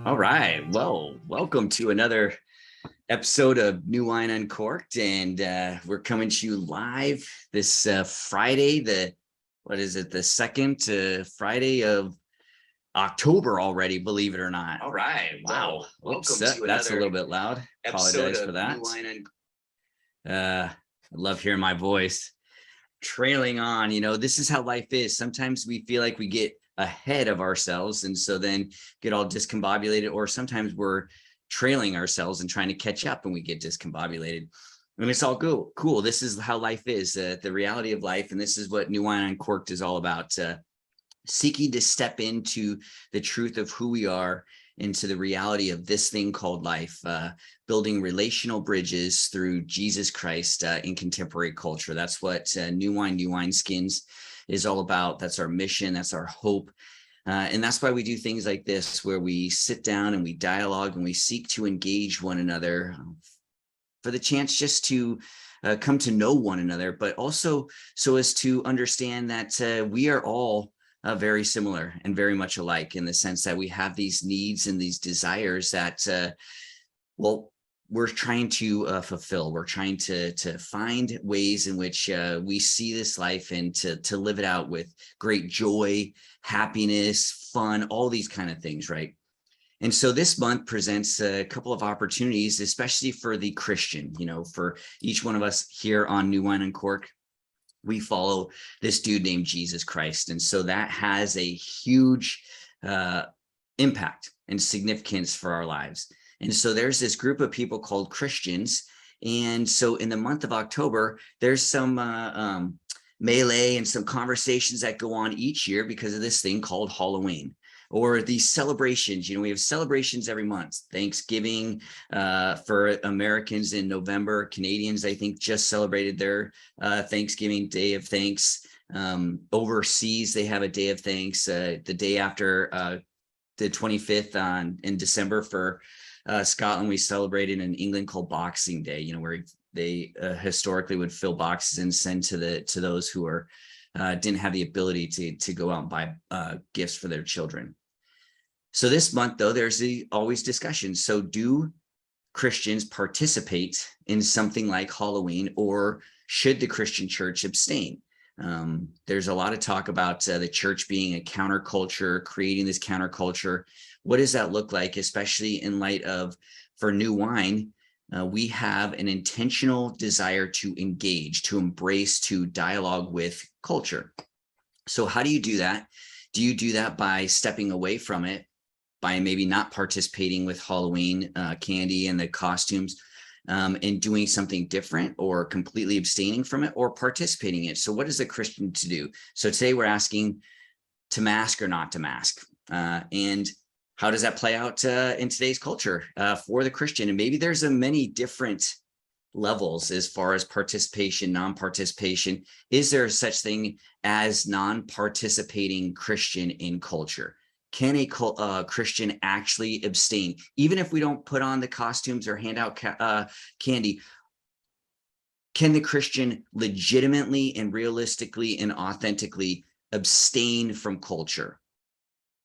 All right. Well, welcome to another episode of New Wine Uncorked, and we're coming to you live this Friday. What is it? The second Friday of October already. Believe it or not. All right. Wow. Welcome to that's a little bit loud. Apologize for that. New Wine I love hearing my voice trailing on. This is how life is. Sometimes we feel like we get ahead of ourselves and so then get all discombobulated, or sometimes we're trailing ourselves and trying to catch up and we get discombobulated, and it's all cool. This is how life is, the reality of life, and this is what New Wine Uncorked is all about, seeking to step into the truth of who we are, into the reality of this thing called life, building relational bridges through Jesus Christ in contemporary culture. That's what New Wine Skins is all about. That's our mission. That's our hope. And that's why we do things like this, where we sit down and we dialogue and we seek to engage one another for the chance just to come to know one another, but also so as to understand that we are all very similar and very much alike, in the sense that we have these needs and these desires that, we're trying to fulfill. We're trying to find ways in which we see this life and to live it out with great joy, happiness, fun, all these kind of things, right? And so this month presents a couple of opportunities, especially for the Christian. For each one of us here on New Wine Uncorked, we follow this dude named Jesus Christ. And so that has a huge impact and significance for our lives. And so there's this group of people called Christians. And so in the month of October, there's some melee and some conversations that go on each year because of this thing called Halloween, or these celebrations. We have celebrations every month. Thanksgiving for Americans in November. Canadians, I think, just celebrated their Thanksgiving Day of Thanks. Overseas, they have a Day of Thanks the day after the 25th in December. For Scotland, we celebrated in England called Boxing Day, where they historically would fill boxes and send to those who are didn't have the ability to go out and buy gifts for their children. So this month, though, there's always discussion. So do Christians participate in something like Halloween, or should the Christian church abstain? There's a lot of talk about the church being a counterculture, creating this counterculture. What does that look like, especially in light of, for New Wine, we have an intentional desire to engage, to embrace, to dialogue with culture. So how do you do that? Do you do that by stepping away from it, by maybe not participating with Halloween candy and the costumes, and doing something different, or completely abstaining from it, or participating in it? So what is a Christian to do? So today we're asking, to mask or not to mask, and how does that play out in today's culture for the Christian? And maybe there's many different levels as far as participation, non-participation. Is there such thing as non-participating Christian in culture? Can a Christian actually abstain, even if we don't put on the costumes or hand out candy? Can the Christian legitimately and realistically and authentically abstain from culture?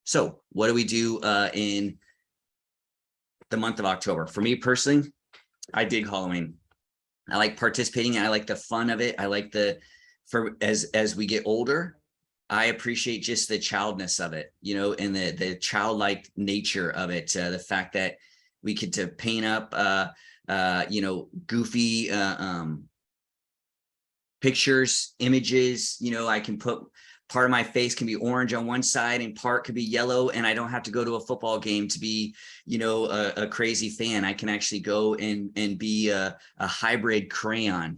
So what do we do in the month of October? For me personally, I dig Halloween. I like participating. I like the fun of it. I like as we get older, I appreciate just the childness of it, and the childlike nature of it. The fact that we get to paint up, goofy pictures, images. I can put, part of my face can be orange on one side and part could be yellow, and I don't have to go to a football game to be, a crazy fan. I can actually go and be a hybrid crayon,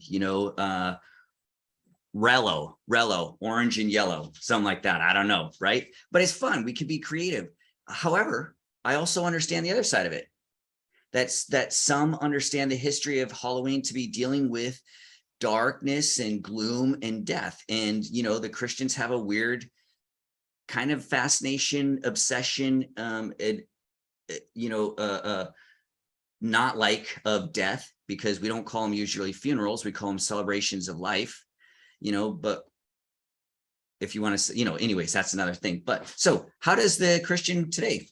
Rello, orange and yellow, something like that. I don't know, right? But it's fun. We could be creative. However, I also understand the other side of it. That some understand the history of Halloween to be dealing with darkness and gloom and death. And, the Christians have a weird kind of fascination, obsession, not like of death, because we don't call them usually funerals. We call them celebrations of life, but if you want to, anyways, that's another thing. But so how does the Christian today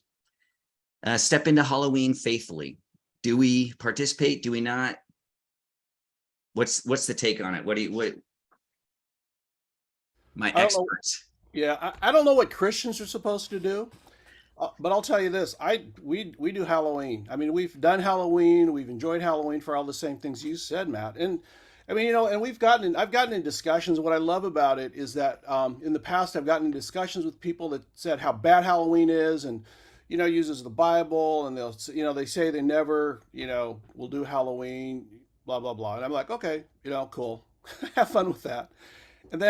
step into Halloween faithfully. Do we participate? Do we not? What's the take on it? What my I don't know. experts? Yeah, I don't know what Christians are supposed to do, but I'll tell you this: we do Halloween. I mean, we've done Halloween. We've enjoyed Halloween for all the same things you said, Matt. And I mean, and I've gotten in discussions. What I love about it is that in the past I've gotten in discussions with people that said how bad Halloween is, and uses the Bible, and they say they never will do Halloween, blah blah blah. And I'm like, okay, cool, have fun with that. And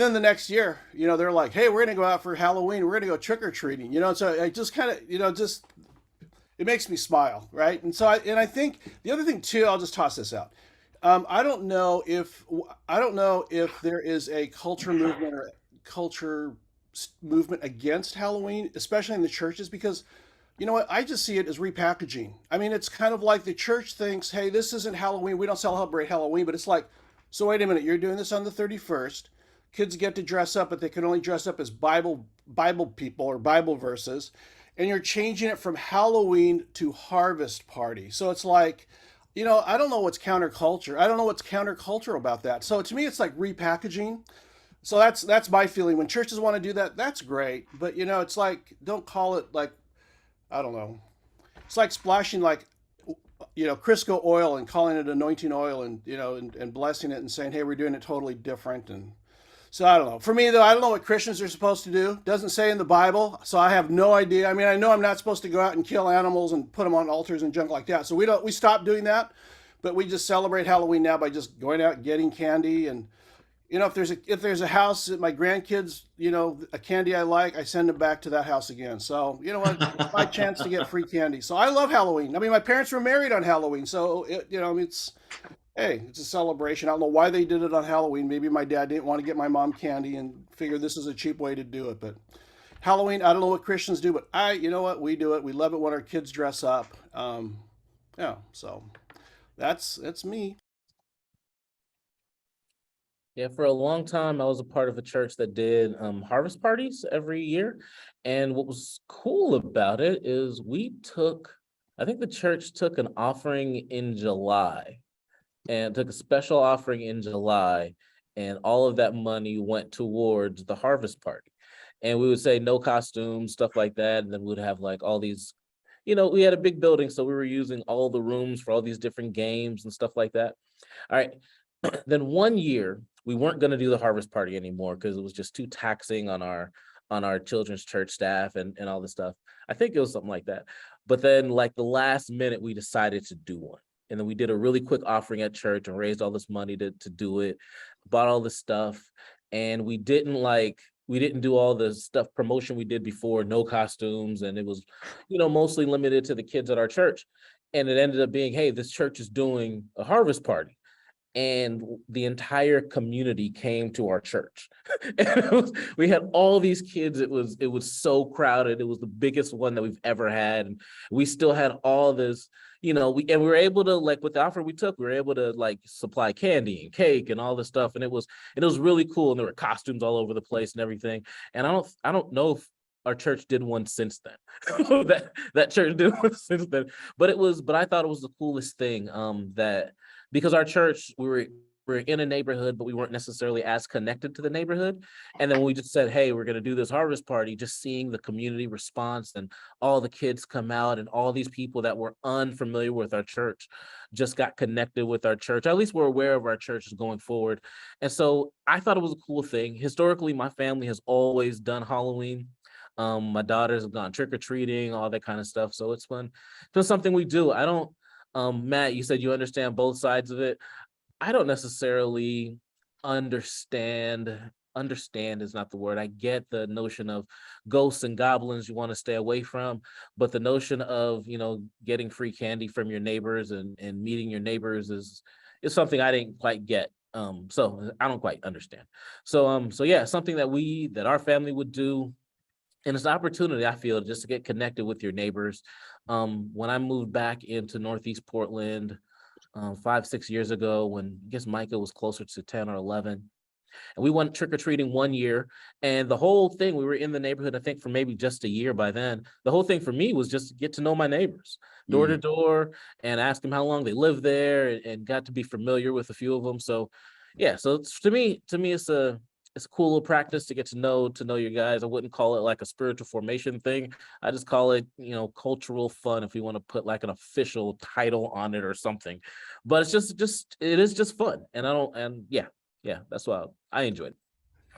then the next year, they're like, "Hey, we're gonna go out for Halloween. We're gonna go trick or treating." So I just kind of, just it makes me smile, right? And I think the other thing too, I'll just toss this out. I don't know if there is a culture movement against Halloween, especially in the churches, because you know what? I just see it as repackaging. I mean, it's kind of like the church thinks, "Hey, this isn't Halloween. We don't celebrate Halloween." But it's like, so wait a minute, you're doing this on the 31st. Kids get to dress up, but they can only dress up as Bible people or Bible verses, and you're changing it from Halloween to harvest party. So it's like, I don't know what's counterculture. I don't know what's countercultural about that. So to me, it's like repackaging. So that's my feeling. When churches want to do that, that's great. But it's like, don't call it like, I don't know. It's like splashing like Crisco oil and calling it anointing oil, and and blessing it and saying, "Hey, we're doing it totally different." And so I don't know. For me though, I don't know what Christians are supposed to do. It doesn't say in the Bible, so I have no idea. I mean, I know I'm not supposed to go out and kill animals and put them on altars and junk like that. So we stopped doing that, but we just celebrate Halloween now by just going out and getting candy. And if there's a house that my grandkids, a candy I like, I send them back to that house again. So you know what, it's my chance to get free candy. So I love Halloween. I mean, my parents were married on Halloween, so it's, hey, it's a celebration. I don't know why they did it on Halloween. Maybe my dad didn't want to get my mom candy and figured this is a cheap way to do it. But Halloween, I don't know what Christians do, but you know what, we do it. We love it when our kids dress up. Yeah, so that's me. Yeah, for a long time, I was a part of a church that did harvest parties every year. And what was cool about it is I think the church took an offering in July and took a special offering in July, and all of that money went towards the harvest party. And we would say no costumes, stuff like that. And then we'd have like all these, we had a big building, so we were using all the rooms for all these different games and stuff like that. All right. Then one year we weren't going to do the harvest party anymore because it was just too taxing on our children's church staff and all this stuff. I think it was something like that. But then like the last minute we decided to do one. And then we did a really quick offering at church and raised all this money to do it, bought all this stuff. And we didn't do all the stuff promotion we did before, no costumes. And it was, mostly limited to the kids at our church. And it ended up being, hey, this church is doing a harvest party. And the entire community came to our church. And we had all these kids. It was so crowded. It was the biggest one that we've ever had. And we still had all this, we were able to, like, with the offer we took, we were able to like supply candy and cake and all this stuff. And it was really cool. And there were costumes all over the place and everything. And I don't know if our church did one since then. that church did one since then. But I thought it was the coolest thing that, because our church, we were in a neighborhood, but we weren't necessarily as connected to the neighborhood. And then when we just said, hey, we're going to do this harvest party, just seeing the community response and all the kids come out and all these people that were unfamiliar with our church just got connected with our church. At least we're aware of our church going forward. And so I thought it was a cool thing. Historically, my family has always done Halloween. My daughters have gone trick-or-treating, all that kind of stuff. So it's fun. It's something we do. I don't, Matt, you said you understand both sides of it. I don't necessarily understand. Understand is not the word. I get the notion of ghosts and goblins you want to stay away from, but the notion of, getting free candy from your neighbors and meeting your neighbors is something I didn't quite get. So I don't quite understand. So yeah, something that our family would do. And it's an opportunity, I feel, just to get connected with your neighbors. When I moved back into Northeast Portland 5-6 years ago, when I guess Micah was closer to 10 or 11, And we went trick-or-treating one year, and the whole thing, we were in the neighborhood, I think for maybe just a year by then. The whole thing for me was just to get to know my neighbors door to door and ask them how long they lived there, and got to be familiar with a few of them. So yeah, so to me, it's a cool little practice to get to know your guys. I wouldn't call it like a spiritual formation thing. I just call it, cultural fun, if you want to put like an official title on it or something. But it's just it is just fun. And yeah, that's why I enjoyed it.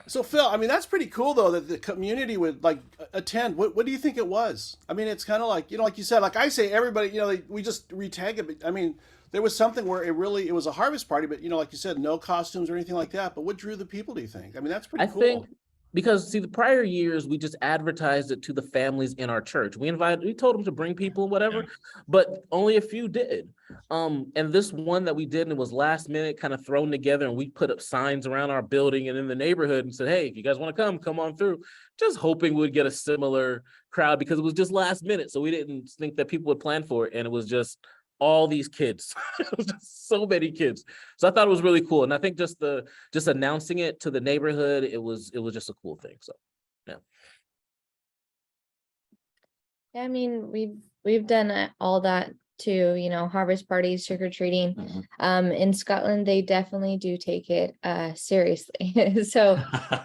So Phil, I mean, that's pretty cool though that the community would like attend. What do you think it was? I mean, it's kind of like, like you said, like I say, everybody, we just retag it. But I mean, there was something where it was a harvest party, but like you said, no costumes or anything like that. But what drew the people, do you think? I mean, that's pretty I cool. think because see, the prior years we just advertised it to the families in our church. We told them to bring people, whatever, but only a few did. And this one that we did, and it was last minute, kind of thrown together, and we put up signs around our building and in the neighborhood and said, hey, if you guys want to come on through. Just hoping we'd get a similar crowd, because it was just last minute, so we didn't think that people would plan for it, and it was just all these kids. It was just so many kids. So I thought it was really cool. And I think just announcing it to the neighborhood, it was just a cool thing. So yeah. I mean, we've done all that too, harvest parties, trick-or-treating. In Scotland, they definitely do take it seriously. So,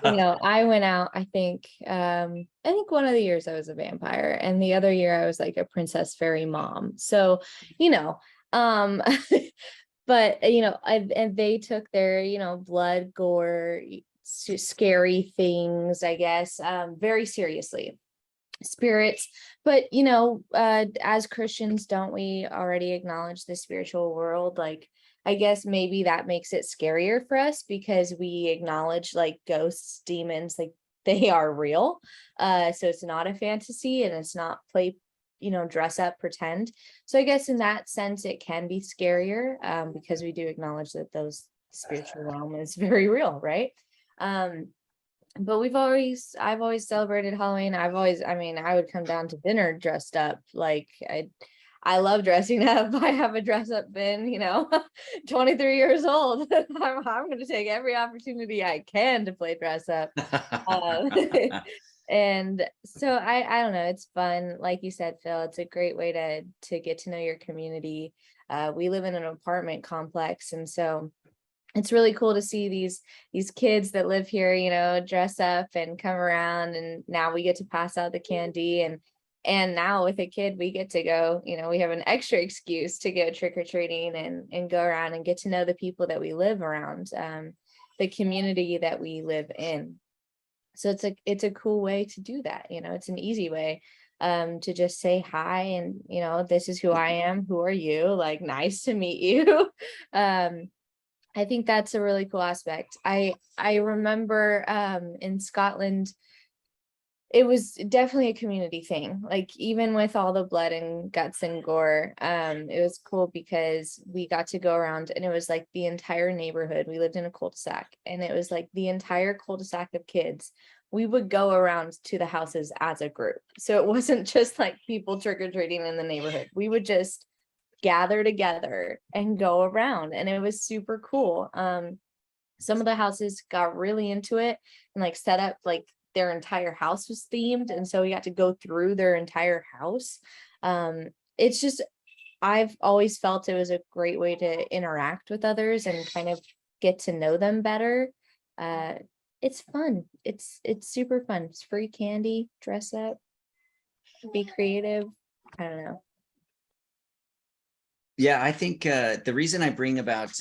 I went out, I think one of the years I was a vampire, and the other year I was like a princess fairy mom. So, but and they took their, blood, gore, scary things, I guess, very seriously. Spirits, but as Christians, don't we already acknowledge the spiritual world? Like, I guess maybe that makes it scarier for us, because we acknowledge like ghosts, demons, like they are real. So it's not a fantasy, and it's not play, dress up, pretend. So I guess in that sense it can be scarier, because we do acknowledge that those spiritual realm is very real, right? But I've always celebrated Halloween. I would come down to dinner dressed up. Like I love dressing up. I have a dress up bin, 23 years old. I'm going to take every opportunity I can to play dress up. And so I don't know, it's fun. Like you said, Phil, it's a great way to get to know your community. We live in an apartment complex, and so it's really cool to see these kids that live here, dress up and come around, and now we get to pass out the candy, and now with a kid we get to go, we have an extra excuse to go trick-or-treating and go around and get to know the people that we live around, the community that we live in. So it's a cool way to do that. It's an easy way to just say hi, and this is who I am, who are you, like, nice to meet you. I think that's a really cool aspect. I remember in Scotland, it was definitely a community thing. Like, even with all the blood and guts and gore, it was cool because we got to go around, and it was like the entire neighborhood. We lived in a cul-de-sac, and it was like the entire cul-de-sac of kids. We would go around to the houses as a group. So it wasn't just like people trick-or-treating in the neighborhood. We would just gather together and go around, and it was super cool. Some of the houses got really into it and like set up like their entire house was themed, and so we got to go through their entire house. It's just, I've always felt it was a great way to interact with others and kind of get to know them better. It's fun. It's super fun. It's free candy, dress up, be creative. I don't know. Yeah, I think the reason I bring about,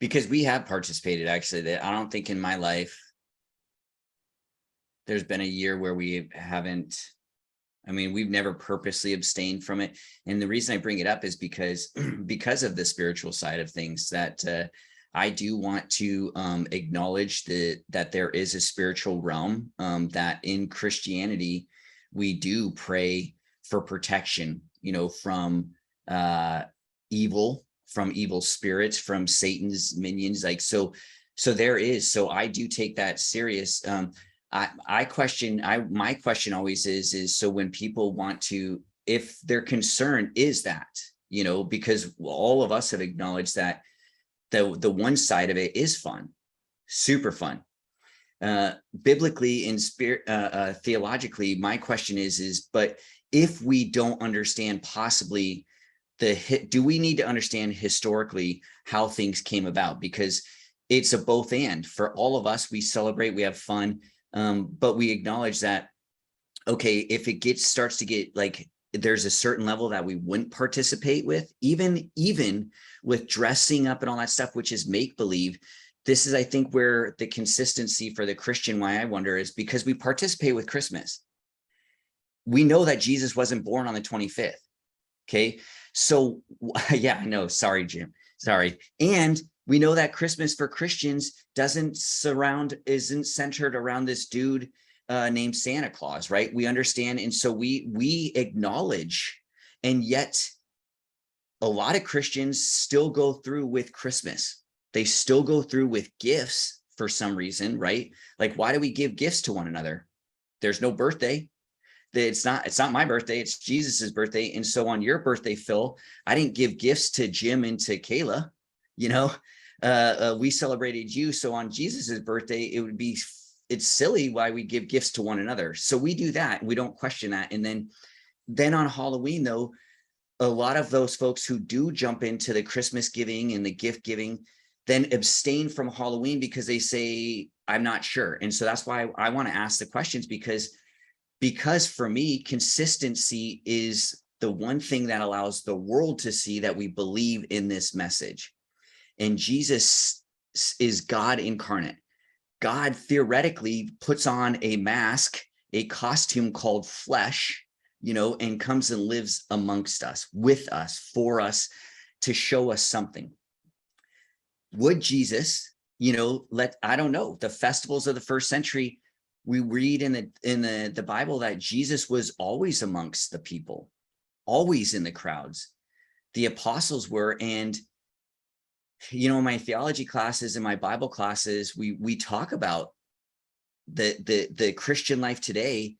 because we have participated, actually, that I don't think in my life there's been a year where we haven't, we've never purposely abstained from it. And the reason I bring it up is because of the spiritual side of things, that I do want to acknowledge that there is a spiritual realm, that in Christianity, we do pray for protection, from evil spirits, from Satan's minions. Like, so there is, so I do take that serious. My question always is, so when people want to, if their concern is that, because all of us have acknowledged that the one side of it is fun. super fun. Biblically and spirit, theologically, my question is, but if we don't understand possibly do we need to understand historically how things came about? Because it's a both and. For all of us, we celebrate, we have fun, but we acknowledge that, okay, if it starts to get like, there's a certain level that we wouldn't participate with, even with dressing up and all that stuff, which is make-believe. This is, I think, where the consistency for the Christian, why I wonder, is because we participate with Christmas. We know that Jesus wasn't born on the 25th. Okay. So yeah, I know. Sorry, Jim. Sorry. And we know that Christmas for Christians isn't centered around this dude named Santa Claus, right? We understand. And so we acknowledge, and yet a lot of Christians still go through with Christmas. They still go through with gifts for some reason, right? Like, why do we give gifts to one another? There's no birthday. It's not my birthday, it's Jesus's birthday. And so on your birthday, Phil, I didn't give gifts to Jim and to Kayla, you know, we celebrated you. So on Jesus's birthday, it's silly why we give gifts to one another. So we do that. We don't question that. And then on Halloween, though, a lot of those folks who do jump into the Christmas giving and the gift giving then abstain from Halloween because they say, I'm not sure. And so that's why I want to ask the questions, because for me, consistency is the one thing that allows the world to see that we believe in this message. And Jesus is God incarnate. God theoretically puts on a mask, a costume called flesh, and comes and lives amongst us, with us, for us, to show us something. Would Jesus, I don't know, the festivals of the first century, we read in the Bible that Jesus was always amongst the people, always in the crowds. The apostles were, and my theology classes and my Bible classes, we talk about the Christian life today.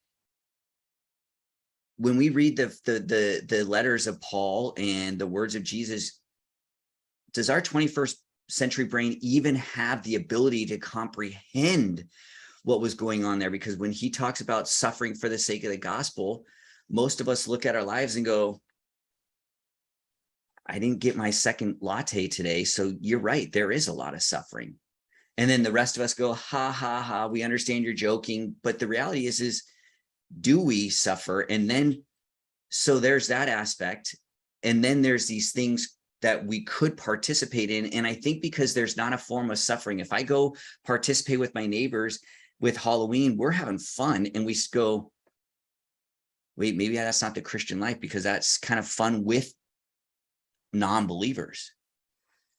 When we read the letters of Paul and the words of Jesus, does our 21st century brain even have the ability to comprehend what was going on there? Because when he talks about suffering for the sake of the gospel, most of us look at our lives and go, I didn't get my second latte today. So you're right, there is a lot of suffering. And then the rest of us go, ha, ha, ha, we understand you're joking. But the reality is do we suffer? And then, so there's that aspect. And then there's these things that we could participate in. And I think because there's not a form of suffering, if I go participate with my neighbors with Halloween, we're having fun, and we go, wait, maybe that's not the Christian life, because that's kind of fun with non-believers.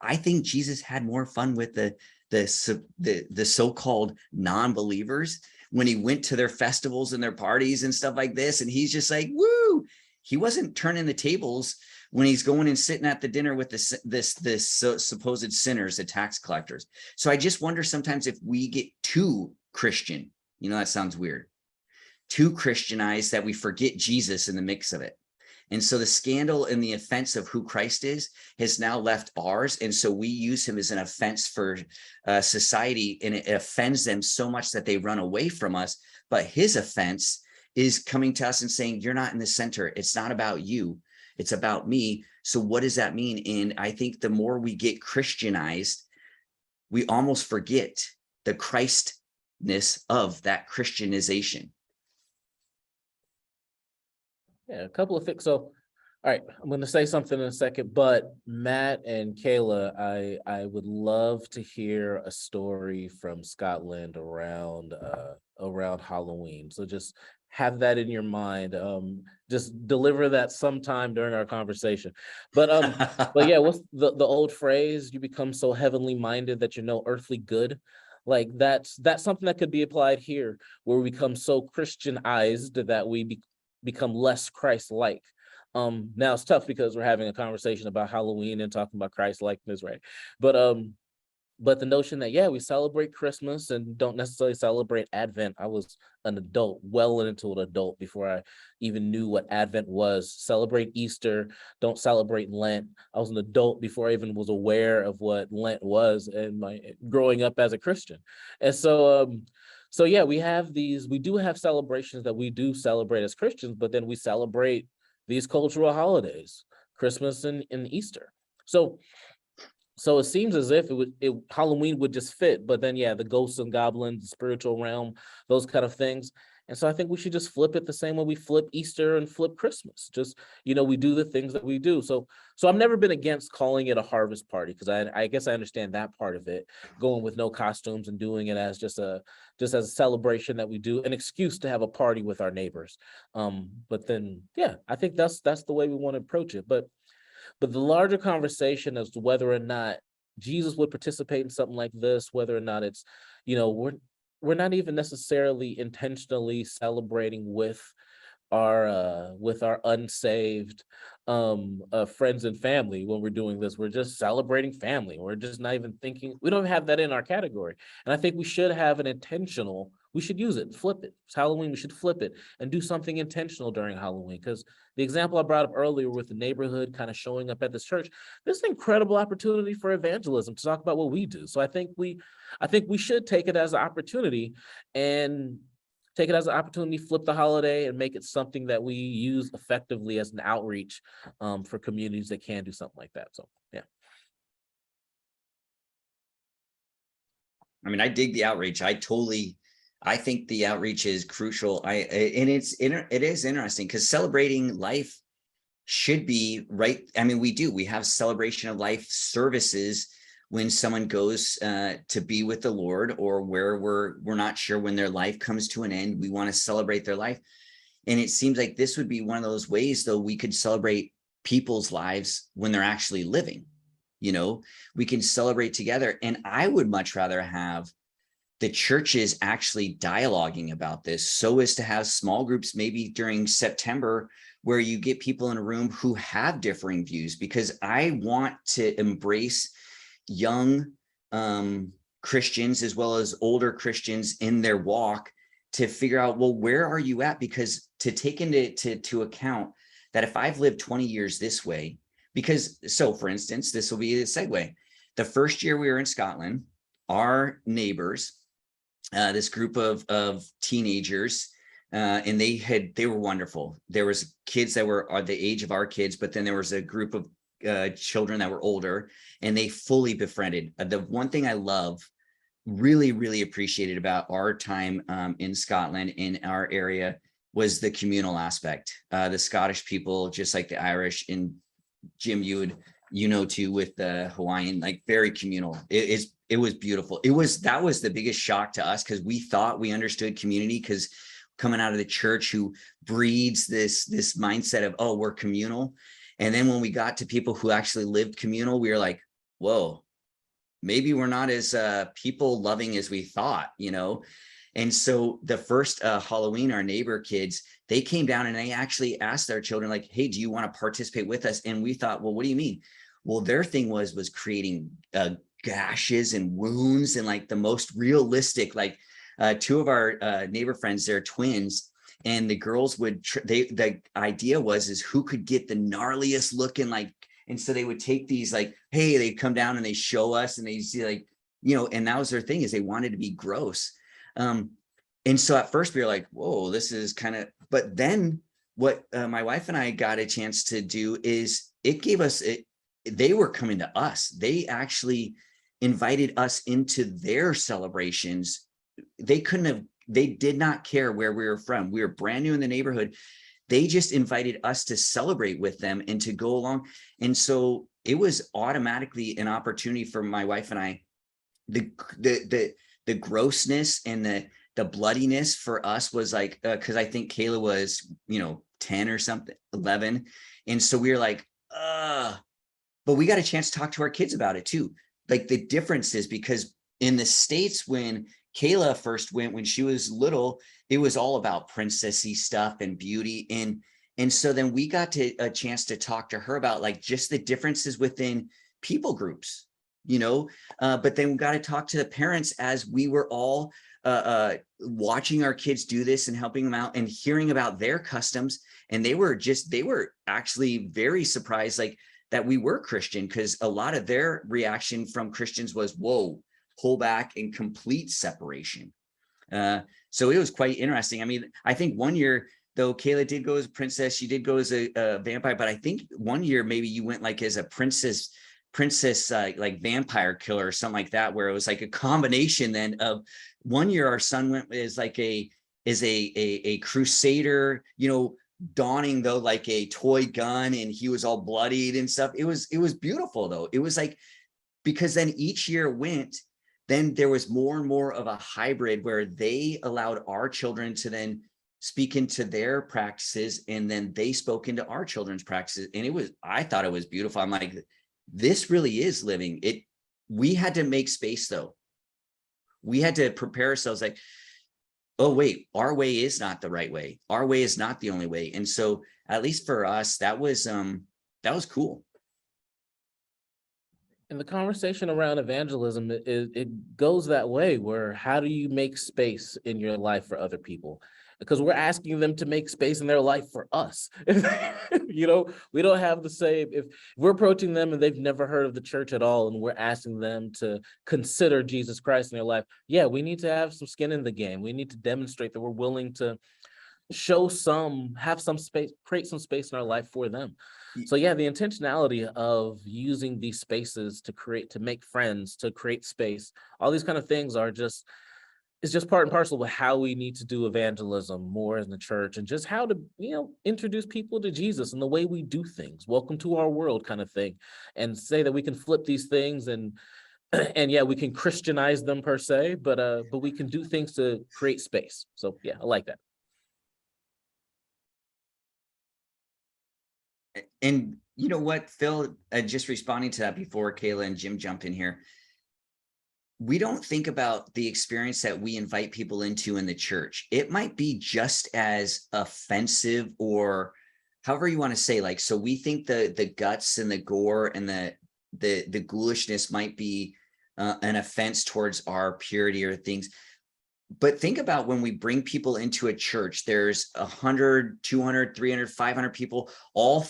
I think Jesus had more fun with the so-called non-believers when he went to their festivals and their parties and stuff like this. And he's just like, woo, he wasn't turning the tables when he's going and sitting at the dinner with this supposed sinners, the tax collectors. So I just wonder sometimes if we get too Christian, that sounds weird, too Christianized, that we forget Jesus in the mix of it. And so the scandal and the offense of who Christ is has now left ours. And so we use him as an offense for society, and it offends them so much that they run away from us. But his offense is coming to us and saying, you're not in the center. It's not about you. It's about me. So what does that mean? And I think the more we get Christianized, we almost forget the Christness of that Christianization. Yeah, a couple of things. So, all right, I'm going to say something in a second, but Matt and Kayla, I would love to hear a story from Scotland around Halloween. So just have that in your mind. Just deliver that sometime during our conversation. But yeah, what's the old phrase? You become so heavenly minded that you know earthly good. Like that's something that could be applied here, where we become so Christianized that we become less Christ-like. Now it's tough because we're having a conversation about Halloween and talking about Christ-likeness, right? But But the notion that, yeah, we celebrate Christmas and don't necessarily celebrate Advent. I was an adult, well into an adult before I even knew what Advent was. Celebrate Easter, don't celebrate Lent. I was an adult before I even was aware of what Lent was and my growing up as a Christian. And so yeah, we do have celebrations that we do celebrate as Christians, but then we celebrate these cultural holidays, Christmas and Easter. So it seems as if Halloween would just fit, but then yeah, the ghosts and goblins, the spiritual realm, those kind of things. And so I think we should just flip it the same way we flip Easter and flip Christmas. Just, we do the things that we do. So I've never been against calling it a harvest party, because I guess I understand that part of it, going with no costumes and doing it as just as a celebration that we do, an excuse to have a party with our neighbors. But then yeah, I think that's the way we want to approach it. But the larger conversation as to whether or not Jesus would participate in something like this, whether or not it's, we're not even necessarily intentionally celebrating with our unsaved friends and family when we're doing this. We're just celebrating family. We're just not even thinking, we don't have that in our category. And I think we should have we should use it, flip it. It's Halloween, we should flip it and do something intentional during Halloween. Because the example I brought up earlier with the neighborhood kind of showing up at this church, this is an incredible opportunity for evangelism to talk about what we do. So I think we should take it as an opportunity and flip the holiday and make it something that we use effectively as an outreach for communities that can do something like that. So yeah. I mean, I dig the outreach. I think the outreach is crucial. It is interesting because celebrating life should be right. I mean, we have celebration of life services when someone goes to be with the Lord, or where we're not sure when their life comes to an end. We want to celebrate their life. And it seems like this would be one of those ways, though, we could celebrate people's lives when they're actually living. We can celebrate together. And I would much rather have the churches actually dialoguing about this, so as to have small groups maybe during September where you get people in a room who have differing views, because I want to embrace young Christians as well as older Christians in their walk to figure out, well, where are you at? Because to take into account that if I've lived 20 years this way, so for instance, this will be a segue. The first year we were in Scotland, our neighbors, this group of teenagers, and they were wonderful. There was kids that were the age of our kids, but then there was a group of children that were older, and they fully befriended. The one thing I really, really appreciated about our time in Scotland, in our area, was the communal aspect. The Scottish people, just like the Irish, and Jim, too, with the Hawaiian, like very communal. It was beautiful. That was the biggest shock to us, because we thought we understood community, because coming out of the church who breeds this mindset of, oh, we're communal. And then when we got to people who actually lived communal, we were like, whoa, maybe we're not as people loving as we thought, And so the first Halloween, our neighbor kids, they came down and they actually asked their children, like, hey, do you want to participate with us? And we thought, well, what do you mean? Well, their thing was creating gashes and wounds, and like the most realistic, like two of our neighbor friends, they're twins, and the girls the idea was who could get the gnarliest looking, like, and so they would take these, like, hey, they come down and they show us, and they see, like, and that was their thing, is they wanted to be gross. And so at first we were like, whoa, this is kind of, but then what my wife and I got a chance to do is it gave us, they were coming to us. They actually invited us into their celebrations. They did not care where we were from. We were brand new in the neighborhood. They just invited us to celebrate with them and to go along. And so it was automatically an opportunity for my wife and I. The grossness and the bloodiness for us was like, because I think Kayla was, 10 or something, 11. And so we were like, but we got a chance to talk to our kids about it too. Like the differences, because in the States, when Kayla first went, when she was little, it was all about princessy stuff and beauty. And so then we got a chance to talk to her about like just the differences within people groups. but then we got to talk to the parents as we were all watching our kids do this and helping them out and hearing about their customs. And they were actually very surprised, like that we were Christian, because a lot of their reaction from Christians was, whoa, pull back and complete separation. So it was quite interesting. I mean, I think one year, though, Kayla did go as a princess, she did go as a vampire, but I think one year maybe you went like as a princess like vampire killer or something like that, where it was like a combination then of one year our son went as like a crusader, donning though like a toy gun, and he was all bloodied and stuff. It was beautiful though. It was like, because then each year went, then there was more and more of a hybrid where they allowed our children to then speak into their practices, and then they spoke into our children's practices. And I thought it was beautiful. I'm like, this really is living it. We had to make space though. We had to prepare ourselves like, oh wait, our way is not the right way. Our way is not the only way. And so at least for us, that was cool. And the conversation around evangelism, it goes that way, where how do you make space in your life for other people? Because we're asking them to make space in their life for us. We don't have the same, if we're approaching them and they've never heard of the church at all, and we're asking them to consider Jesus Christ in their life. Yeah, we need to have some skin in the game. We need to demonstrate that we're willing to have some space, create some space in our life for them. So yeah, the intentionality of using these spaces to make friends, to create space, all these kind of things it's just part and parcel with how we need to do evangelism more in the church, and just how to, introduce people to Jesus and the way we do things. Welcome to our world kind of thing, and say that we can flip these things and yeah, we can Christianize them per se, but we can do things to create space. So yeah, I like that. And you know what, Phil, just responding to that before Kayla and Jim jump in here, we don't think about the experience that we invite people into in the church. It might be just as offensive, or however you want to say, like, so we think the guts and the gore and the ghoulishness might be an offense towards our purity or things. But think about when we bring people into a church, there's 100, 200, 300, 500 people, all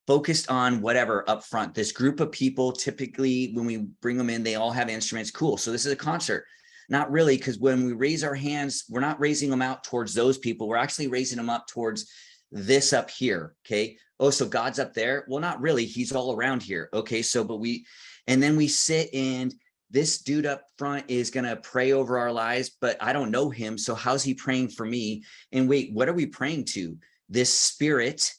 focused on whatever up front. This group of people, typically when we bring them in, they all have instruments. Cool. So this is a concert. Not really, because when we raise our hands, we're not raising them out towards those people. We're actually raising them up towards this up here. Okay. Oh, so God's up there? Well, not really. He's all around here. Okay. So, and then we sit, and this dude up front is going to pray over our lives, but I don't know him. So how's he praying for me? And wait, what are we praying to? This spirit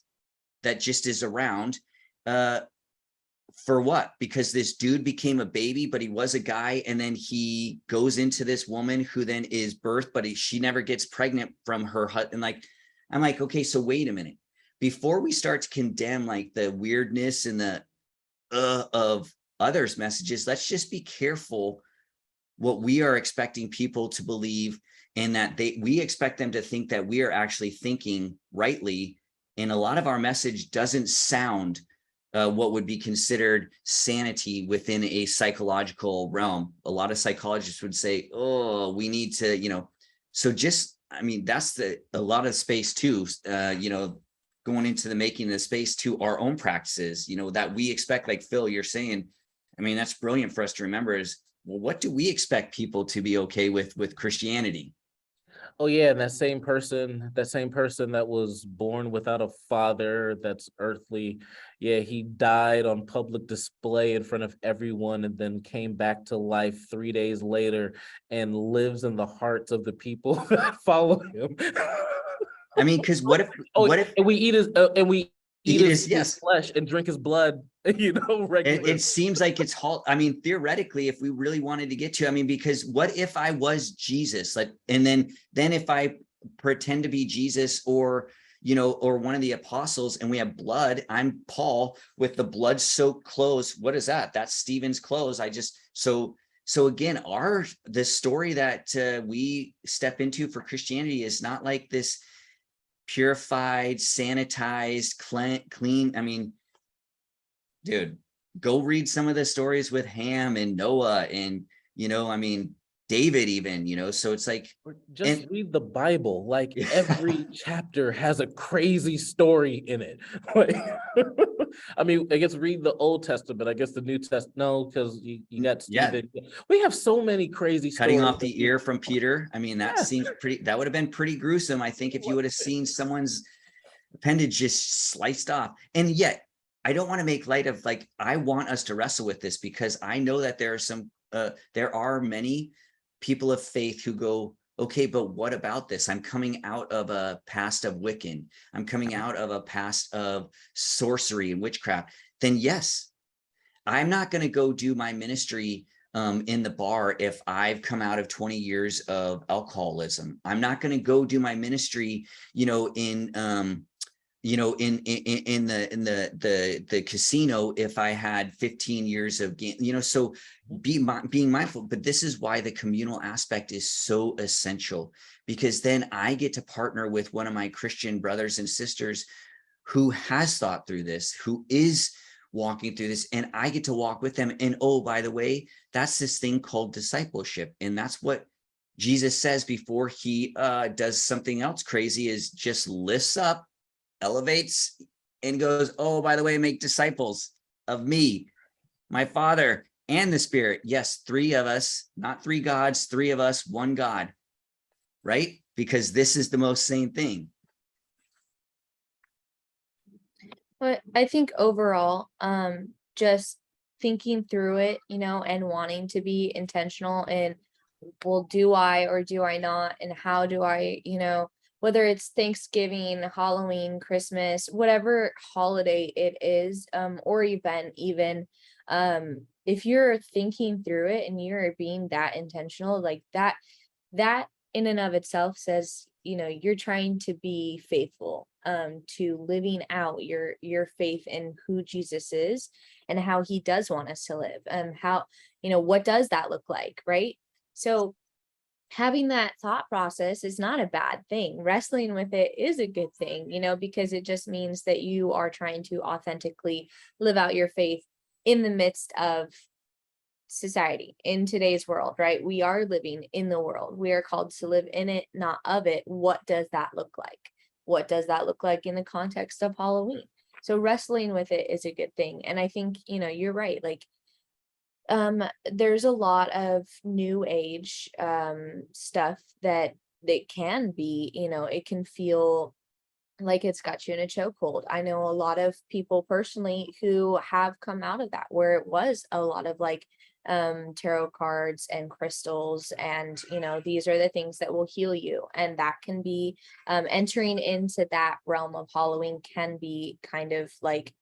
that just is around, for what? Because this dude became a baby, but he was a guy. And then he goes into this woman who then is birthed, but she never gets pregnant from her husband. Like, I'm like, okay, so wait a minute. Before we start to condemn like the weirdness and the of others' messages, let's just be careful what we are expecting people to believe, and that we expect them to think that we are actually thinking rightly. And a lot of our message doesn't sound what would be considered sanity within a psychological realm. A lot of psychologists would say, oh, we need to, so just, I mean, that's a lot of space too, going into the making of the space to our own practices, that we expect, like Phil, you're saying. I mean, that's brilliant for us to remember is, well, what do we expect people to be okay with Christianity? Oh yeah, and that same person that was born without a father, that's earthly. Yeah, he died on public display in front of everyone, and then came back to life 3 days later and lives in the hearts of the people that follow him. I mean, because what if and we eat his yes, flesh and drink his blood, regularly. It seems like it's I mean, theoretically, if we really wanted to get to, I mean, because what if I was Jesus, like, and then if I pretend to be Jesus, or or one of the apostles, and we have blood, I'm Paul with the blood soaked clothes. What is that? That's Stephen's clothes. So again, the story that we step into for Christianity is not like this purified, sanitized, clean. I mean, dude, go read some of the stories with Ham and Noah and, I mean, David even, so it's like, Or just and read the Bible. Like every chapter has a crazy story in it. Like, I mean, I guess read the Old Testament. I guess the New Testament. No, because you got yeah, Stephen. We have so many crazy cutting stories. off the ear from Peter. I mean, that Yeah. seems that would have been pretty gruesome. I think if you would have seen someone's appendage just sliced off. And yet, I don't want to make light of, like, I want us to wrestle with this, because I know that there are many people of faith who go, okay, but what about this? I'm coming out of a past of Wiccan. I'm coming out of a past of sorcery and witchcraft. Then yes, I'm not going to go do my ministry in the bar if I've come out of 20 years of alcoholism. I'm not going to go do my ministry, in the casino if I had 15 years of so being mindful. But this is why the communal aspect is so essential, because then I get to partner with one of my Christian brothers and sisters who has thought through this, who is walking through this, and I get to walk with them. And oh, by the way, that's this thing called discipleship. And that's what Jesus says before he does something else crazy, is just lifts up, elevates, and goes, oh, by the way, make disciples of me, my Father, and the Spirit. Yes, three of us, not three gods, three of us, one God, right? Because this is the most same thing. But I think overall, just thinking through it, and wanting to be intentional in, well, do I or do I not? And how do I, whether it's Thanksgiving, Halloween, Christmas, whatever holiday it is, or event even, if you're thinking through it and you're being that intentional, like that in and of itself says, you're trying to be faithful to living out your faith in who Jesus is and how he does want us to live, and how, what does that look like, right? So having that thought process is not a bad thing. Wrestling with it is a good thing, because it just means that you are trying to authentically live out your faith in the midst of society in today's world, right? We are living in the world. We are called to live in it, not of it. What does that look like? What does that look like in the context of Halloween? So wrestling with it is a good thing. And I think, you're right. Like, there's a lot of new age stuff that can be, it can feel like it's got you in a chokehold. I know a lot of people personally who have come out of that, where it was a lot of like tarot cards and crystals, and these are the things that will heal you, and that can be entering into that realm of Halloween can be kind of like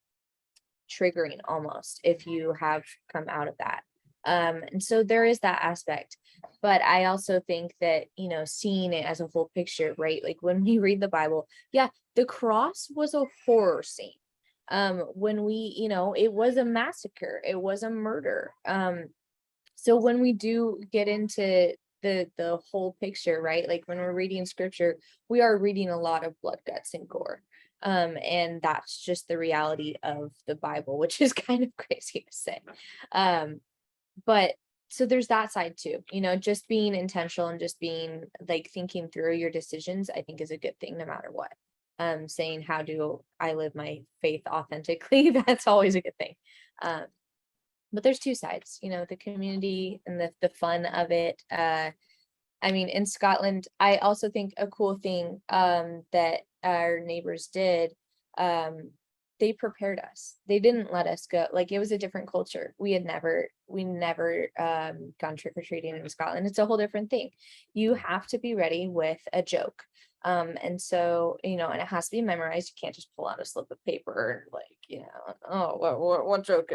triggering almost if you have come out of that. And so there is that aspect. But I also think that, seeing it as a whole picture, right? Like when we read the Bible, yeah, the cross was a horror scene. When we, it was a massacre, it was a murder. So when we do get into the whole picture, right? Like when we're reading scripture, we are reading a lot of blood, guts, and gore. And that's just the reality of the Bible, which is kind of crazy to say. But so there's that side too, just being intentional and just being like thinking through your decisions, I think is a good thing no matter what. Saying, how do I live my faith authentically? That's always a good thing. But there's two sides, the community and the fun of it. I mean, in Scotland, I also think a cool thing that our neighbors did, they prepared us. They didn't let us go. Like, it was a different culture. We never gone trick-or-treating in Scotland. It's a whole different thing. You have to be ready with a joke. And so, and it has to be memorized. You can't just pull out a slip of paper and like, oh, what joke?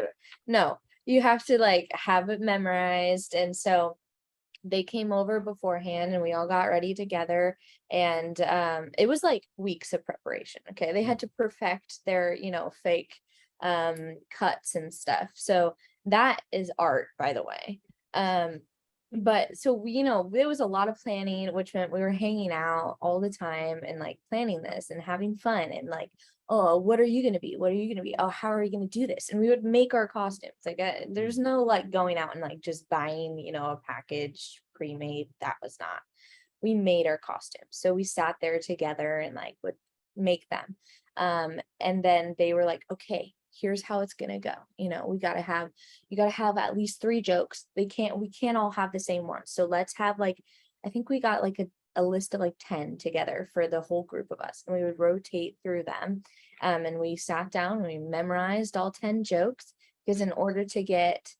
No, you have to like have it memorized. And so they came over beforehand and we all got ready together, and it was like weeks of preparation. Okay, they had to perfect their fake cuts and stuff, so that is art, by the way. But so we, there was a lot of planning, which meant we were hanging out all the time and like planning this and having fun and like oh, what are you going to be? What are you going to be? Oh, how are you going to do this? And we would make our costumes. Like, there's no like going out and like just buying, a package pre-made. That was not. We made our costumes. So we sat there together and like would make them. And then they were like, okay, here's how it's gonna go. You gotta have at least 3 jokes. We can't all have the same one. So let's have like, I think we got like a list of like 10 together for the whole group of us. And we would rotate through them. And we sat down and we memorized all 10 jokes, because in order to get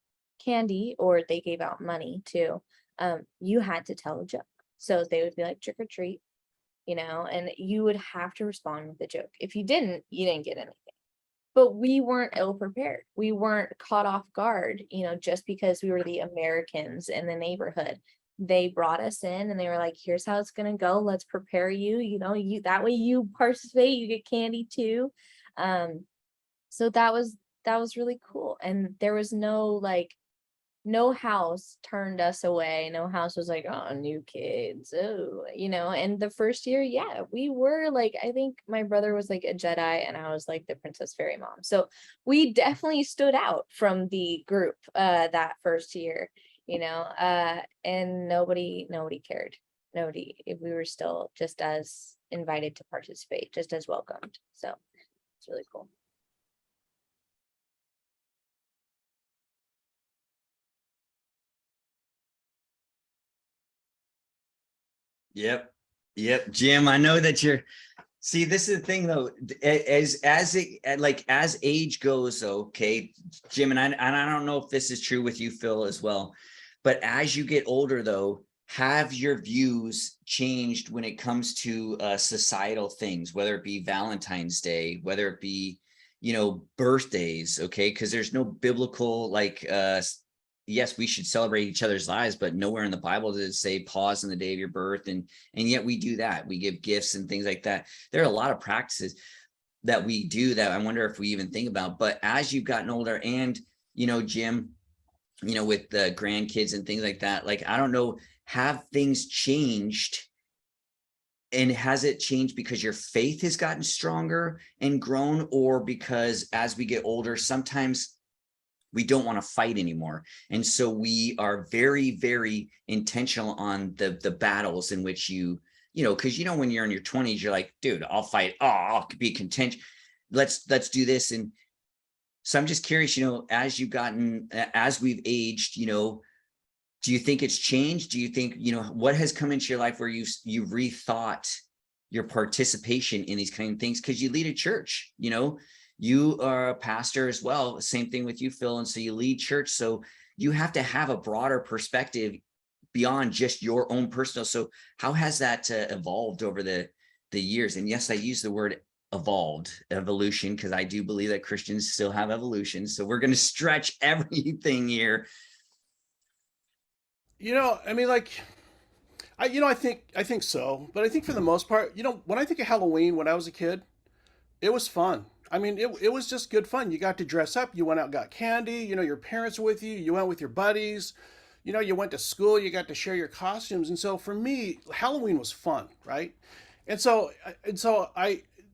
candy, or they gave out money too, you had to tell a joke. So they would be like, trick or treat, and you would have to respond with a joke. If you didn't, you didn't get anything. But we weren't ill prepared. We weren't caught off guard, just because we were the Americans in the neighborhood. They brought us in and they were like, here's how it's going to go. Let's prepare you, you that way you participate, you get candy too. So that was really cool. And there was no house turned us away. No house was like, oh, new kids. Oh, and the first year, yeah, we were like, I think my brother was like a Jedi and I was like the Princess Fairy mom. So we definitely stood out from the group that first year, and nobody cared. We were still just as invited to participate, just as welcomed. So it's really cool. Yep. Yep. Jim, I know that see, this is the thing though, as age goes, okay, Jim, and I don't know if this is true with you, Phil, as well, but as you get older though, have your views changed when it comes to societal things, whether it be Valentine's Day, whether it be, birthdays, okay? Because there's no biblical yes, we should celebrate each other's lives, but nowhere in the Bible does it say pause on the day of your birth. And yet we do that. We give gifts and things like that. There are a lot of practices that we do that I wonder if we even think about. But as you've gotten older and, Jim, with the grandkids and things like that, like, I don't know, have things changed? And has it changed because your faith has gotten stronger and grown, or because as we get older, sometimes we don't want to fight anymore, and so we are very, very intentional on the battles in which because when you're in your 20s, you're like, dude, I'll fight, I'll be content, let's do this. And so I'm just curious, as we've aged, do you think it's changed? Do you think, what has come into your life where you rethought your participation in these kind of things? Because you lead a church, you are a pastor as well. Same thing with you, Phil. And so you lead church. So you have to have a broader perspective beyond just your own personal. So how has that evolved over the years? And yes, I use the word evolution, because I do believe that Christians still have evolution. So we're going to stretch everything here. I mean, I think so, but I think for the most part, when I think of Halloween when I was a kid, it was fun. I mean, it was just good fun. You got to dress up. You went out and got candy. Your parents were with you. You went with your buddies. You went to school. You got to share your costumes. And so for me, Halloween was fun, right? And so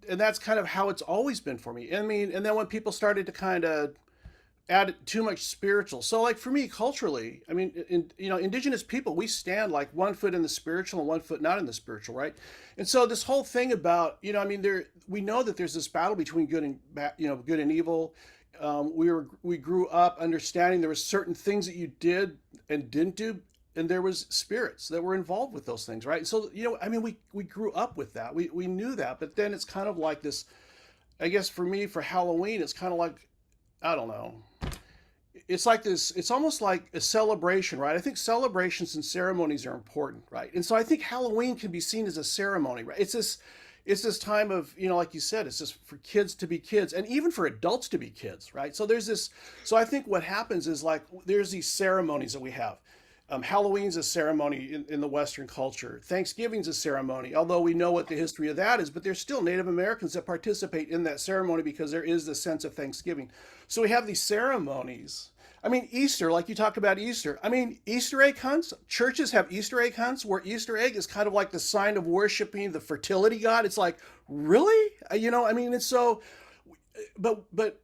and that's kind of how it's always been for me. I mean, and then when people started to kind of add too much spiritual. So like for me culturally, I mean, indigenous people, we stand like 1 foot in the spiritual and 1 foot not in the spiritual, right? And so this whole thing about, we know that there's this battle between good and bad, good and evil. We grew up understanding there were certain things that you did and didn't do, and there was spirits that were involved with those things, right? So, I mean, we grew up with that. We knew that, but then it's kind of like this, I guess for me, for Halloween, it's kind of like, I don't know. It's like this, it's almost like a celebration, right? I think celebrations and ceremonies are important, right? And so I think Halloween can be seen as a ceremony, right? It's this time of, like you said, it's just for kids to be kids and even for adults to be kids, right? So so I think what happens is like, there's these ceremonies that we have. Halloween's a ceremony in the Western culture. Thanksgiving's a ceremony, although we know what the history of that is, but there's still Native Americans that participate in that ceremony because there is the sense of Thanksgiving. So we have these ceremonies. I mean, Easter, like you talk about Easter. I mean, Easter egg hunts. Churches have Easter egg hunts where Easter egg is kind of like the sign of worshiping the fertility god. It's like, really? I mean, it's so, but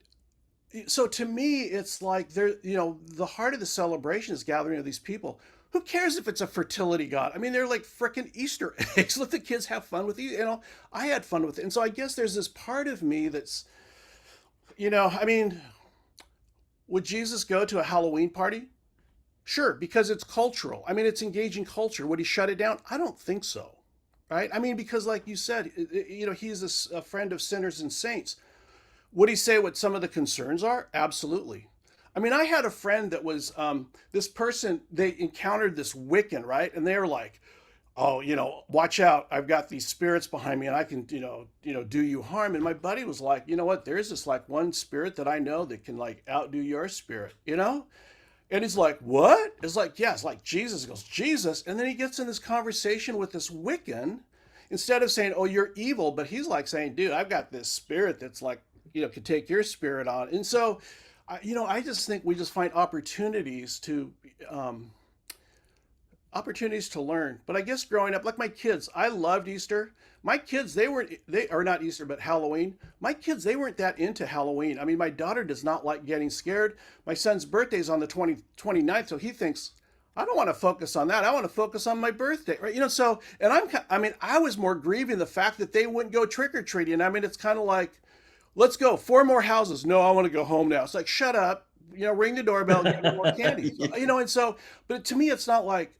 so to me, it's like the heart of the celebration is gathering of these people. Who cares if it's a fertility god? I mean, they're like freaking Easter eggs. Let the kids have fun with you. I had fun with it. And so I guess there's this part of me that's, I mean, would Jesus go to a Halloween party? Sure, because it's cultural. I mean, it's engaging culture. Would he shut it down? I don't think so. Right? I mean, because like you said, he's a friend of sinners and saints. Would he say what some of the concerns are? Absolutely. I mean, I had a friend that was this person, they encountered this Wiccan, right? And they were like, oh, watch out. I've got these spirits behind me and I can, do you harm. And my buddy was like, you know what? There's this like one spirit that I know that can like outdo your spirit, And he's like, what? It's like, yeah, it's like Jesus. He goes, Jesus. And then he gets in this conversation with this Wiccan instead of saying, oh, you're evil. But he's like saying, dude, I've got this spirit that's like, could take your spirit on. And so, I just think we just find opportunities to learn. But I guess growing up, like my kids, I loved Easter. My kids, they are not Easter, but Halloween. My kids, they weren't that into Halloween. I mean, my daughter does not like getting scared. My son's birthday is on the 29th, so he thinks, I don't want to focus on that. I want to focus on my birthday, right? So, and I was more grieving the fact that they wouldn't go trick-or-treating. I mean, it's kind of like, let's go 4 more houses. No, I want to go home now. It's like, shut up, ring the doorbell, give me more candy. And so, but to me, it's not like,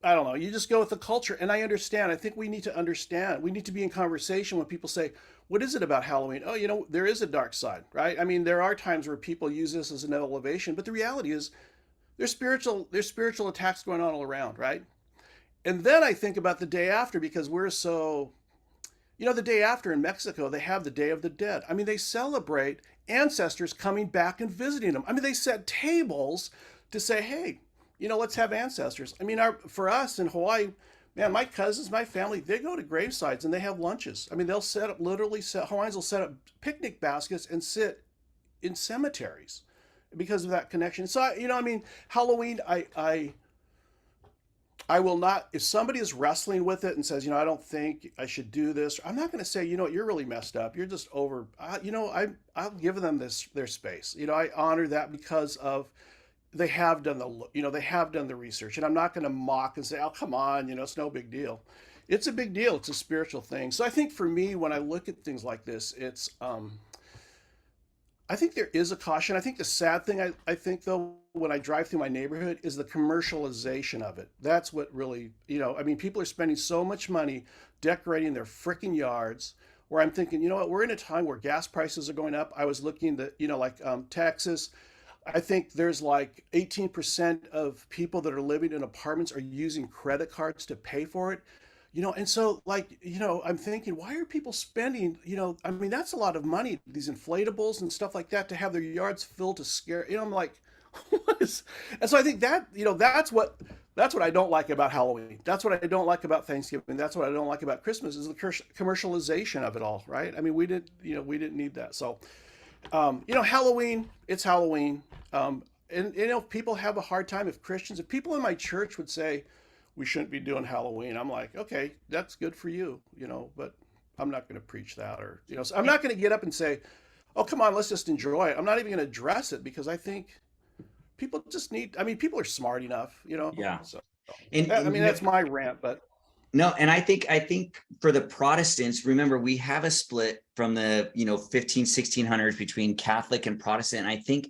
I don't know, you just go with the culture. And I understand. I think we need to understand. We need to be in conversation when people say, what is it about Halloween? Oh, there is a dark side, right? I mean, there are times where people use this as an elevation, but the reality is there's spiritual attacks going on all around, right? And then I think about the day after, because we're so, the day after in Mexico, they have the Day of the Dead. I mean, they celebrate ancestors coming back and visiting them. I mean, they set tables to say, hey, let's have ancestors. I mean, for us in Hawaii, man, my cousins, my family, they go to gravesites and they have lunches. I mean, they'll Hawaiians will set up picnic baskets and sit in cemeteries because of that connection. So, I mean, Halloween, I will not, if somebody is wrestling with it and says, I don't think I should do this, I'm not going to say, you're really messed up. You're just over, I'll give them their space. I honor that because of, they have done the research, and I'm not going to mock and say, oh, come on, it's no big deal. It's a big deal. It's a spiritual thing. So I think for me, when I look at things like this, it's, I think there is a caution. I think the sad thing, I think though, when I drive through my neighborhood is the commercialization of it. That's what really, I mean, people are spending so much money decorating their freaking yards, where I'm thinking, you know what, we're in a time where gas prices are going up. I was looking at, like Texas, I think there's like 18% of people that are living in apartments are using credit cards to pay for it. And so like, I'm thinking, why are people spending, I mean, that's a lot of money, these inflatables and stuff like that, to have their yards filled to scare, I'm like, what is, and so I think that, that's what I don't like about Halloween. That's what I don't like about Thanksgiving. That's what I don't like about Christmas, is the commercialization of it all, right? I mean, we didn't need that. So, Halloween, it's Halloween. And people have a hard time if people in my church would say, we shouldn't be doing Halloween. I'm like, okay, that's good for you, but I'm not going to preach that, or, so I'm not going to get up and say, oh, come on, let's just enjoy it. I'm not even going to address it, because I think people just people are smart enough, Yeah. So, And I mean, that's my rant, but. No, and I think for the Protestants, remember, we have a split from the 1600s between Catholic and Protestant. And I think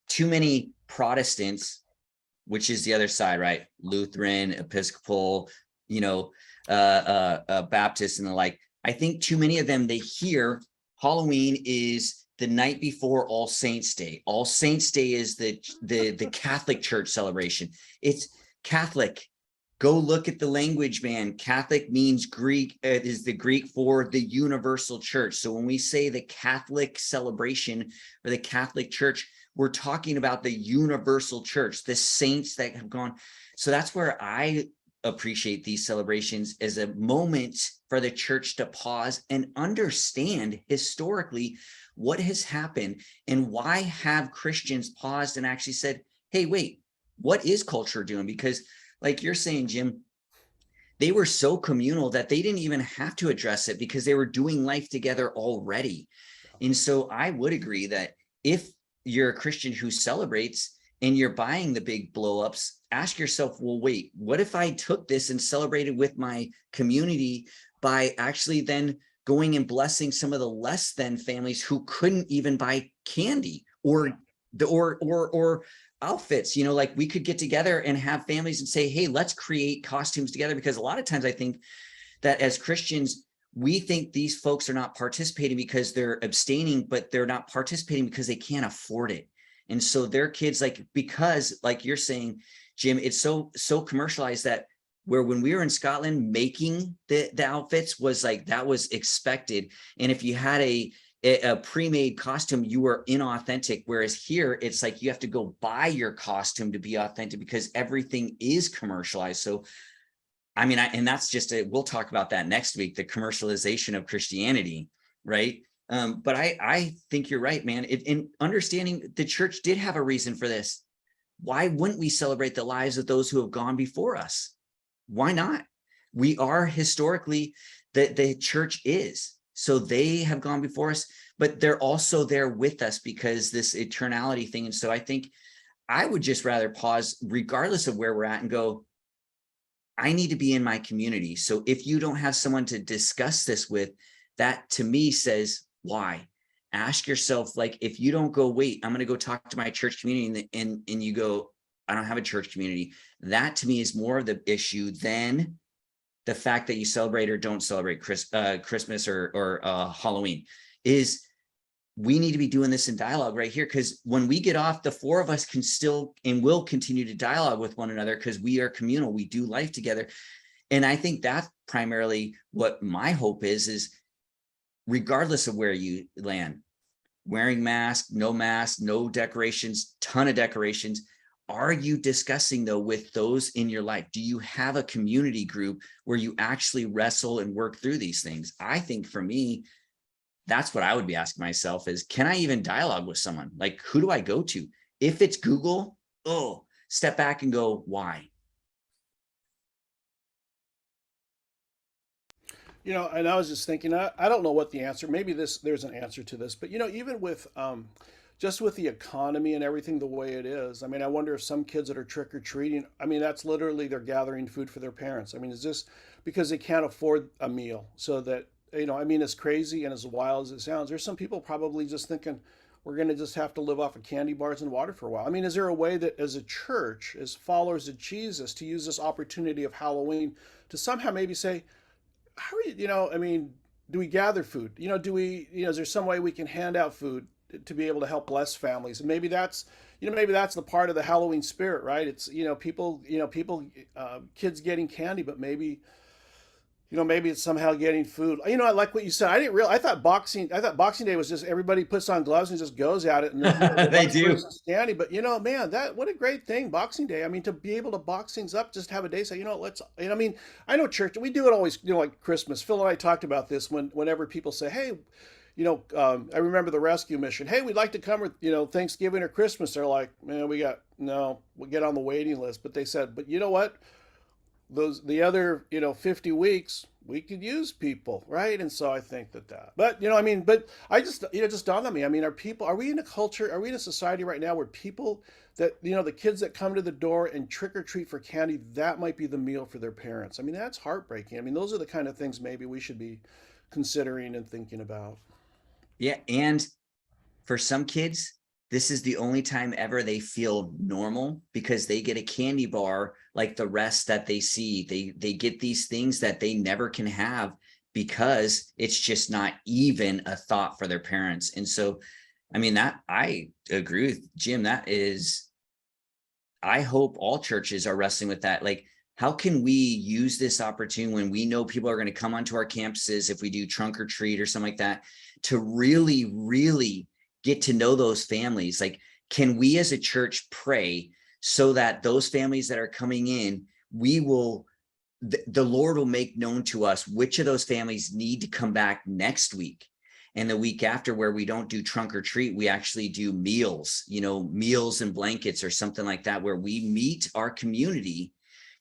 too many Protestants, which is the other side, right? Lutheran, Episcopal, Baptist and the like. I think too many of them, they hear Halloween is the night before All Saints Day. All Saints Day is the Catholic Church celebration. It's Catholic. Go look at the language, man. Catholic means Greek, is the Greek for the universal church. So when we say the Catholic celebration or the Catholic Church, we're talking about the universal church, the saints that have gone. So that's where I appreciate these celebrations as a moment for the church to pause and understand historically what has happened and why have Christians paused and actually said, hey, wait, what is culture doing? Because like you're saying, Jim, they were so communal that they didn't even have to address it because they were doing life together already. And so I would agree that if you're a Christian who celebrates and you're buying the big blowups, ask yourself, well, wait, what if I took this and celebrated with my community by actually then going and blessing some of the less than families who couldn't even buy candy or outfits, like we could get together and have families and say, hey, let's create costumes together. Because a lot of times I think that as Christians, we think these folks are not participating because they're abstaining, but they're not participating because they can't afford it. And so their kids, because like you're saying, Jim, it's so commercialized that where when we were in Scotland, making the outfits was that was expected. And if you had a pre-made costume, you were inauthentic. Whereas here, it's like you have to go buy your costume to be authentic because everything is commercialized. So, I mean, and that's just we'll talk about that next week, the commercialization of Christianity, right? But I think you're right, man. In understanding the church did have a reason for this. Why wouldn't we celebrate the lives of those who have gone before us? Why not? We are historically, the church is. So they have gone before us, but they're also there with us because this eternality thing. And so I think I would just rather pause regardless of where we're at and go, I need to be in my community. So if you don't have someone to discuss this with, that to me says, why? Ask yourself, if you don't go, wait, I'm going to go talk to my church community and you go, I don't have a church community. That to me is more of the issue than the fact that you celebrate or don't celebrate Christmas or Halloween. Is we need to be doing this in dialogue right here, because when we get off, the four of us can still and will continue to dialogue with one another because we are communal. We do life together. And I think that's primarily what my hope is regardless of where you land, wearing mask, no decorations, ton of decorations. Are you discussing though with those in your life? Do you have a community group where you actually wrestle and work through these things? I think for me, that's what I would be asking myself is, can I even dialogue with someone? Who do I go to? If it's Google, step back and go, why? And I was just thinking, I don't know what the answer, maybe there's an answer to this, but even with, just with the economy and everything the way it is, I mean, I wonder if some kids that are trick or treating, I mean, that's literally they're gathering food for their parents. I mean, is this because they can't afford a meal? So that, I mean, as crazy and as wild as it sounds, there's some people probably just thinking we're going to just have to live off of candy bars and water for a while. I mean, is there a way that as a church, as followers of Jesus, to use this opportunity of Halloween to somehow maybe say, how are you, I mean, do we gather food? Do we, is there some way we can hand out food to be able to help bless families? And maybe that's, maybe that's the part of the Halloween spirit, right? It's, people, kids getting candy, but maybe, maybe it's somehow getting food. I like what you said. I thought Boxing Day was just everybody puts on gloves and just goes at it. And they do. Candy, but man, what a great thing, Boxing Day. I mean, to be able to box things up, just have a day, say, let's, I mean, I know church, we do it always, like Christmas. Phil and I talked about this whenever people say, hey, I remember the rescue mission. Hey, we'd like to come with, Thanksgiving or Christmas. They're like, man, we'll get on the waiting list. But they said, but you know what? The other 50 weeks we could use people, right? And so I think that but I just just dawned on me, I mean, are we in a society right now where people that the kids that come to the door and trick or treat for candy, that might be the meal for their parents? I mean, that's heartbreaking. I mean, those are the kind of things maybe we should be considering and thinking about. Yeah, and for some kids, this is the only time ever they feel normal because they get a candy bar like the rest that they see. They get these things that they never can have because it's just not even a thought for their parents. And so, I mean, that I agree with Jim. I hope all churches are wrestling with that. How can we use this opportunity when we know people are going to come onto our campuses if we do trunk or treat or something like that, to really, really get to know those families? Can we as a church pray so that those families that are coming in, we will the Lord will make known to us which of those families need to come back next week and the week after, where we don't do trunk or treat, we actually do meals, meals and blankets or something like that, where we meet our community,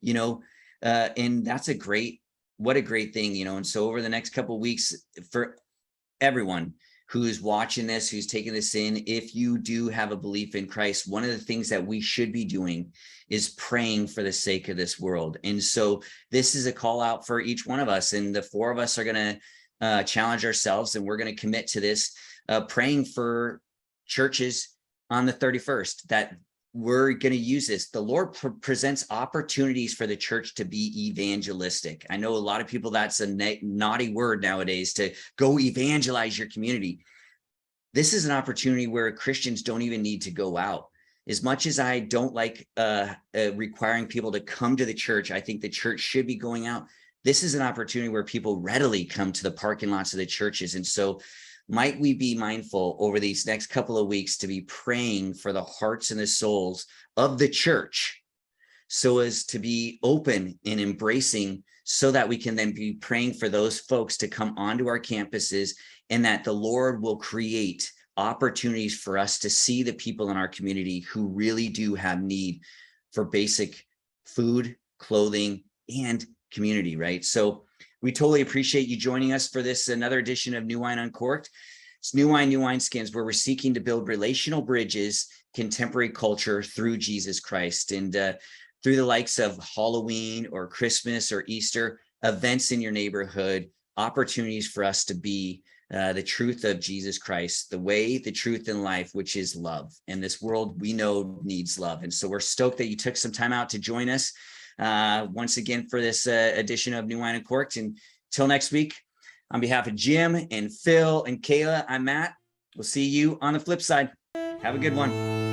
and that's what a great thing, and so over the next couple of weeks, for everyone who's watching this, who's taking this in, if you do have a belief in Christ, one of the things that we should be doing is praying for the sake of this world. And so this is a call out for each one of us. And the four of us are going to challenge ourselves, and we're going to commit to this, praying for churches on the 31st, that we're going to use this. The Lord presents opportunities for the church to be evangelistic. I know a lot of people, that's a naughty word nowadays, to go evangelize your community. This is an opportunity where Christians don't even need to go out. As much as I don't like requiring people to come to the church, I think the church should be going out. This is an opportunity where people readily come to the parking lots of the churches. And so might we be mindful over these next couple of weeks to be praying for the hearts and the souls of the church, so as to be open and embracing, so that we can then be praying for those folks to come onto our campuses, and that the Lord will create opportunities for us to see the people in our community who really do have need for basic food, clothing, and community, right? So we totally appreciate you joining us for this, another edition of New Wine Uncorked. It's New Wine, New Wineskins, where we're seeking to build relational bridges, contemporary culture through Jesus Christ. And through the likes of Halloween or Christmas or Easter, events in your neighborhood, opportunities for us to be the truth of Jesus Christ, the way, the truth, and life, which is love. And this world we know needs love. And so we're stoked that you took some time out to join us once again for this edition of New Wine Uncorked. And until next week, on behalf of Jim and Phil and Kayla, I'm Matt. We'll see you on the flip side. Have a good one.